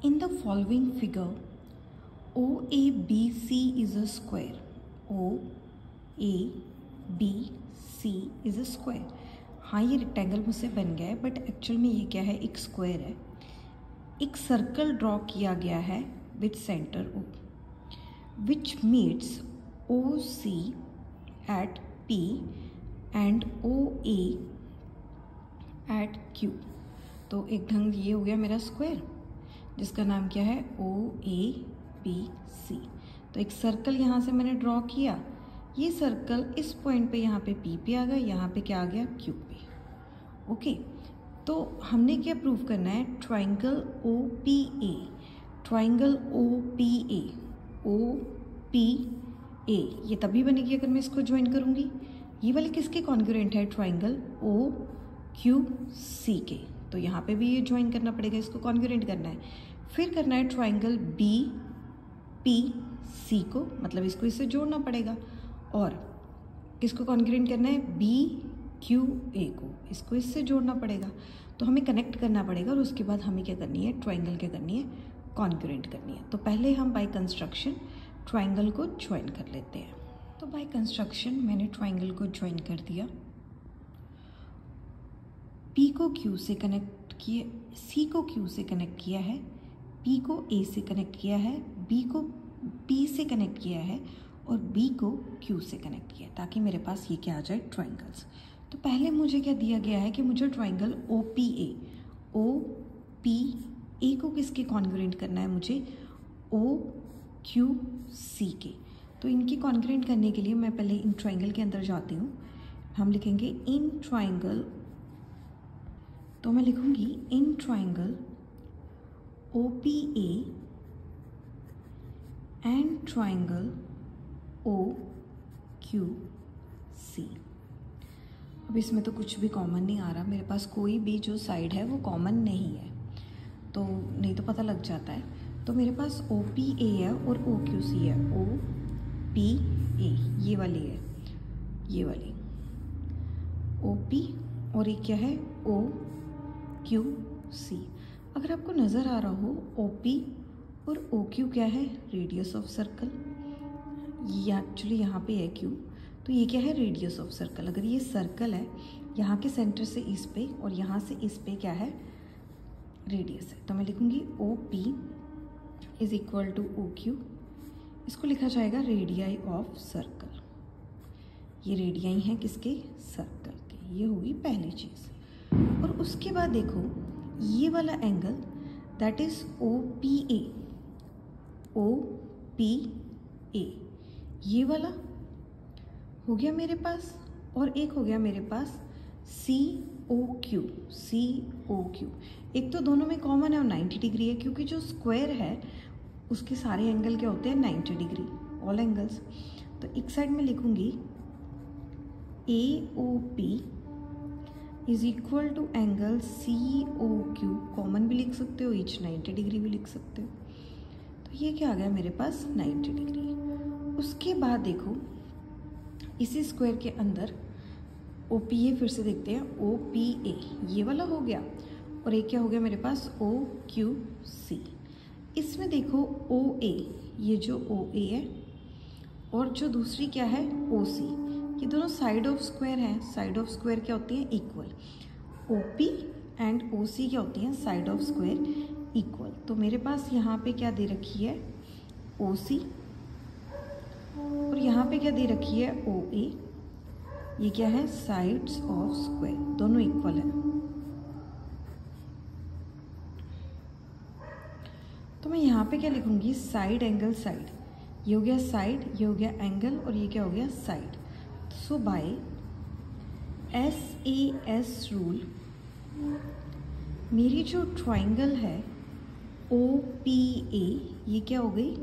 In the following figure, OABC is a square. OABC is a square. हाँ, ये rectangle मुझसे बन गया है, बट एक्चुअल में ये क्या है, एक स्क्वायर है. एक सर्कल ड्रॉ किया गया है with centre O, which meets OC at P and OA at Q. तो एक ढंग ये हो गया मेरा स्क्वायर, जिसका नाम क्या है, OABC. तो एक सर्कल यहाँ से मैंने ड्रॉ किया. ये सर्कल इस पॉइंट पे यहाँ पे P पे आ गया, यहाँ पे क्या आ गया, Q पे. ओके, तो हमने क्या प्रूव करना है, ट्राइंगल OPA. ट्राइंगल OPA ये तभी बनेगी अगर मैं इसको ज्वाइन करूँगी. ये वाले किसके कॉन्ग्रुएंट है, ट्राइंगल OQC के. तो यहाँ पे भी ये ज्वाइन करना पड़ेगा, इसको कॉन्ग्रुएंट करना है. फिर करना है ट्राइंगल BPC को, मतलब इसको इससे जोड़ना पड़ेगा. और किसको कॉन्ग्रुएंट करना है, BQA को, इसको इससे जोड़ना पड़ेगा. तो हमें कनेक्ट करना पड़ेगा और उसके बाद हमें क्या करनी है, ट्राइंगल क्या करनी है, कॉन्ग्रुएंट करनी है. तो पहले हम बाय कंस्ट्रक्शन ट्राइंगल को ज्वाइन कर लेते हैं. तो बाय कंस्ट्रक्शन मैंने ट्राइंगल को ज्वाइन कर दिया. P को Q से कनेक्ट किए, C को Q से कनेक्ट किया है, P को A से कनेक्ट किया है, B को P से कनेक्ट किया है और B को Q से कनेक्ट किया, ताकि मेरे पास ये क्या आ जाए, ट्राइंगल्स. तो पहले मुझे क्या दिया गया है कि मुझे ट्राइंगल OPA को किसके कॉन्ग्रुएंट करना है, मुझे OQC के. तो इनकी कॉन्ग्रुएंट करने के लिए मैं पहले इन ट्राइंगल के अंदर जाती हूँ. हम लिखेंगे इन ट्राइंगल, तो मैं लिखूँगी in triangle OPA and triangle OQC. अब इसमें तो कुछ भी कॉमन नहीं आ रहा, मेरे पास कोई भी जो साइड है वो कॉमन नहीं है, तो नहीं तो पता लग जाता है. तो मेरे पास OPA है और OQC है. OPA ये वाली है, ये वाली OP, और एक क्या है, OQC. अगर आपको नज़र आ रहा हो, OP और OQ क्या है, रेडियस ऑफ सर्कल. ये एक्चुअली यहाँ पे है Q, तो ये क्या है, रेडियस ऑफ सर्कल. अगर ये सर्कल है, यहाँ के सेंटर से इस पे और यहाँ से इस पे क्या है, रेडियस है. तो मैं लिखूँगी OP is equal to OQ. इसको लिखा जाएगा रेडियाई ऑफ सर्कल. ये रेडियाई हैं किसके, सर्कल के. ये होगी पहली चीज़. और उसके बाद देखो ये वाला एंगल, दैट इज OPA. ये वाला हो गया मेरे पास, और एक हो गया मेरे पास COQ. एक तो दोनों में कॉमन है और 90 डिग्री है, क्योंकि जो स्क्वायर है उसके सारे एंगल क्या होते हैं, 90 डिग्री, ऑल एंगल्स. तो एक साइड में लिखूंगी AOP is equal to angle COQ. Common भी लिख सकते हो, ईच 90 डिग्री भी लिख सकते हो. तो ये क्या आ गया मेरे पास, 90 डिग्री. उसके बाद देखो इसी स्क्वायर के अंदर OPA फिर से देखते हैं, OPA ये वाला हो गया, और एक क्या हो गया मेरे पास, OQC. इसमें देखो OA, ये जो OA है और जो दूसरी क्या है, OC, ये दोनों साइड ऑफ स्क्वायर हैं. साइड ऑफ स्क्वायर क्या होती हैं, इक्वल. OP एंड OC क्या होती हैं, साइड ऑफ स्क्वायर इक्वल. तो मेरे पास यहाँ पे क्या दे रखी है, OC, और यहाँ पे क्या दे रखी है, OA. ये क्या है, साइड्स ऑफ स्क्वायर, दोनों इक्वल है. तो मैं यहाँ पे क्या लिखूँगी, साइड एंगल साइड. ये हो गया साइड, ये हो गया एंगल, और ये क्या हो गया, साइड. सो बाय SAS रूल मेरी जो ट्राइंगल है OPA, ये क्या हो गई,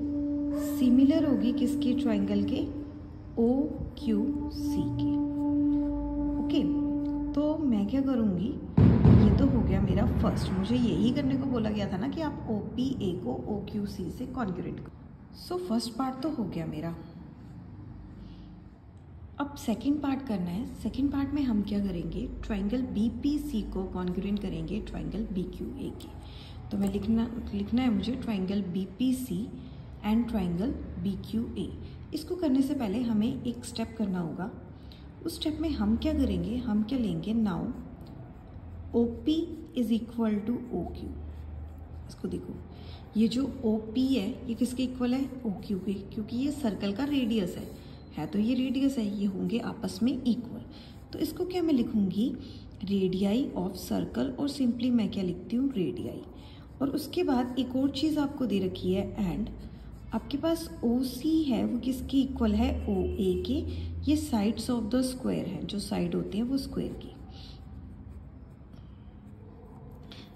सिमिलर होगी किसके, ट्राइंगल के OQC के. ओके, तो मैं क्या करूँगी, ये तो हो गया मेरा फर्स्ट. मुझे यही करने को बोला गया था ना कि आप OPA को OQC से कॉन्ग्रुएंट करो. सो फर्स्ट पार्ट तो हो गया मेरा. अब सेकंड पार्ट करना है. सेकंड पार्ट में हम क्या करेंगे, ट्राइंगल BPC को कॉन्ग्रुएंट करेंगे ट्राइंगल BQA के. तो मैं लिखना है मुझे triangle BPC and triangle BQA। इसको करने से पहले हमें एक स्टेप करना होगा। उस स्टेप में हम क्या करेंगे, हम क्या लेंगे, now OP is equal to OQ। इसको देखो, ये जो OP है ये किसके इक्वल है, OQ के, क्योंकि ये सर्कल का रेडियस है तो ये रेडियस है, ये होंगे आपस में इक्वल। तो इसको क्या मैं लिखूंगी, रेडियाई ऑफ सर्कल, और सिंपली मैं क्या लिखती हूँ, रेडियाई। और उसके बाद एक और चीज़ आपको दे रखी है, एंड आपके पास OC है वो किसकी इक्वल है, OA के। ये साइड्स ऑफ द स्क्वायर है, जो साइड होते हैं वो स्क्वायर की।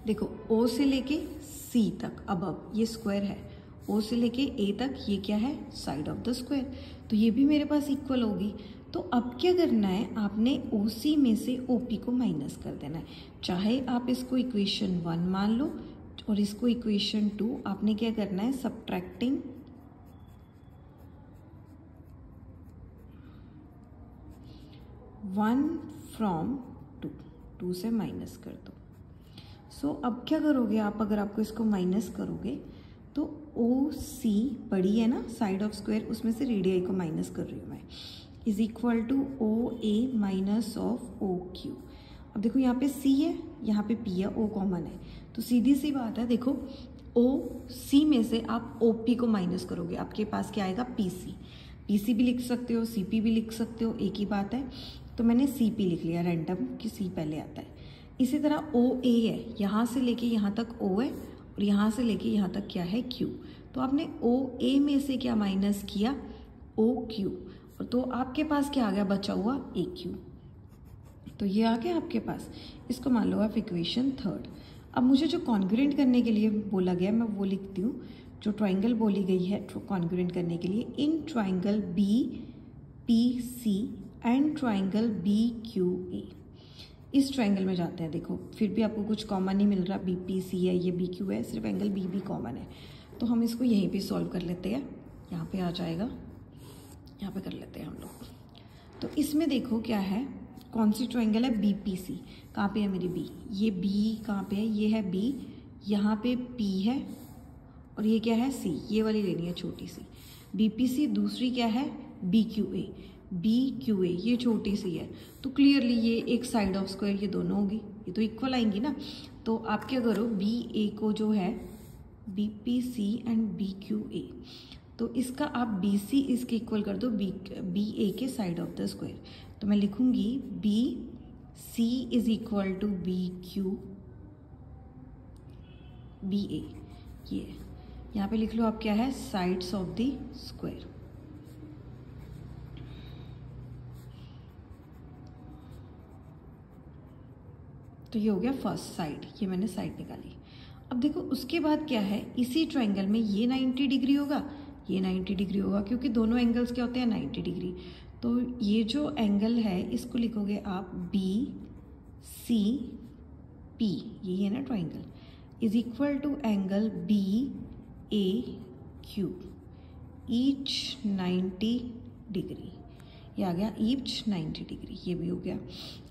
देखो O से लेके C तक अब ये स्क्वायर है, O से लेके A तक ये क्या है, साइड ऑफ द स्क्वायर, तो ये भी मेरे पास इक्वल होगी। तो अब क्या करना है, आपने OC में से OP को माइनस कर देना है। चाहे आप इसको इक्वेशन 1 मान लो और इसको इक्वेशन 2, आपने क्या करना है, सब्ट्रैक्टिंग 1 फ्रॉम 2 से माइनस कर दो। सो अब क्या करोगे आप, अगर आपको इसको माइनस करोगे तो OC बड़ी है ना, साइड ऑफ स्क्वायर, उसमें से रेडियाई को माइनस कर रही हूँ मैं, is equal to OA minus of OQ। अब देखो यहाँ पे C है, यहाँ पे P है, O कॉमन है, तो सीधी सी बात है, देखो OC में से आप OP को माइनस करोगे, आपके पास क्या आएगा, PC भी लिख सकते हो, CP भी लिख सकते हो, एक ही बात है। तो मैंने CP लिख लिया रैंडम, कि C पहले आता है। इसी तरह OA है, यहाँ से लेके यहाँ तक O है, और यहाँ से लेके यहाँ तक क्या है, Q। तो आपने OA में से क्या माइनस किया, OQ, और तो आपके पास क्या आ गया, बचा हुआ AQ। तो ये आ गया आपके पास, इसको मान लो आप इक्वेशन 3। अब मुझे जो कॉन्ग्रुएंट करने के लिए बोला गया, मैं वो लिखती हूँ। जो ट्राइंगल बोली गई है कॉन्ग्रुएंट करने के लिए, in triangle BPC and triangle BQA। इस ट्राइंगल में जाते हैं, देखो फिर भी आपको कुछ कॉमन नहीं मिल रहा, BPC है, ये BQ है, सिर्फ एंगल B भी कॉमन है। तो हम इसको यहीं पे सॉल्व कर लेते हैं, यहाँ पे आ जाएगा, यहाँ पे कर लेते हैं हम लोग। तो इसमें देखो क्या है, कौन सी ट्राइंगल है, BPC। कहाँ पे है मेरी B, ये B कहाँ पे है, ये है B, यहाँ पे P है, और ये क्या है, C, ये वाली लेनी है छोटी सी। BPC दूसरी क्या है, BQA ये छोटी सी है। तो क्लियरली ये एक साइड ऑफ स्क्वायर, ये दोनों होगी, ये तो इक्वल आएंगी ना। तो आप क्या करो, BA को जो है BPC एंड BQA, तो इसका आप BC इसके इक्वल कर दो BA के साइड ऑफ द स्क्वायर। तो मैं लिखूंगी BC is equal to BA। ये यहाँ पे लिख लो आप, क्या है, साइड्स ऑफ द स्क्वायर। तो ये हो गया फर्स्ट साइड, ये मैंने साइड निकाली। अब देखो उसके बाद क्या है, इसी ट्राइंगल में ये 90 डिग्री होगा, ये 90 डिग्री होगा, क्योंकि दोनों एंगल्स क्या होते हैं, 90 डिग्री। तो ये जो एंगल है इसको लिखोगे आप BCP, यही है ना triangle, is equal to angle BAQ, each 90 degree. ये आ गया ईच 90 डिग्री, ये भी हो गया।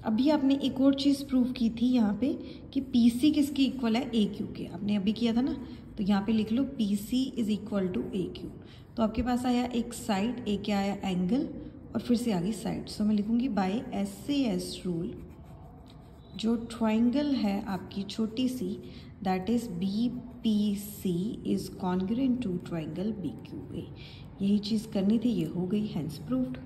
अभी आपने एक और चीज़ प्रूव की थी यहाँ पे कि PC किसकी इक्वल है, AQ के, आपने अभी किया था ना। तो यहाँ पे लिख लो PC is equal to AQ। तो आपके पास आया एक साइड, एक क्या आया, एंगल, और फिर से आ गई साइड। सो मैं लिखूँगी बाय SAS रूल, जो ट्राइंगल है आपकी छोटी सी, that is BPC is congruent to triangle BQA। यही चीज़ करनी थी, ये हो गई, हेंस प्रूव्ड।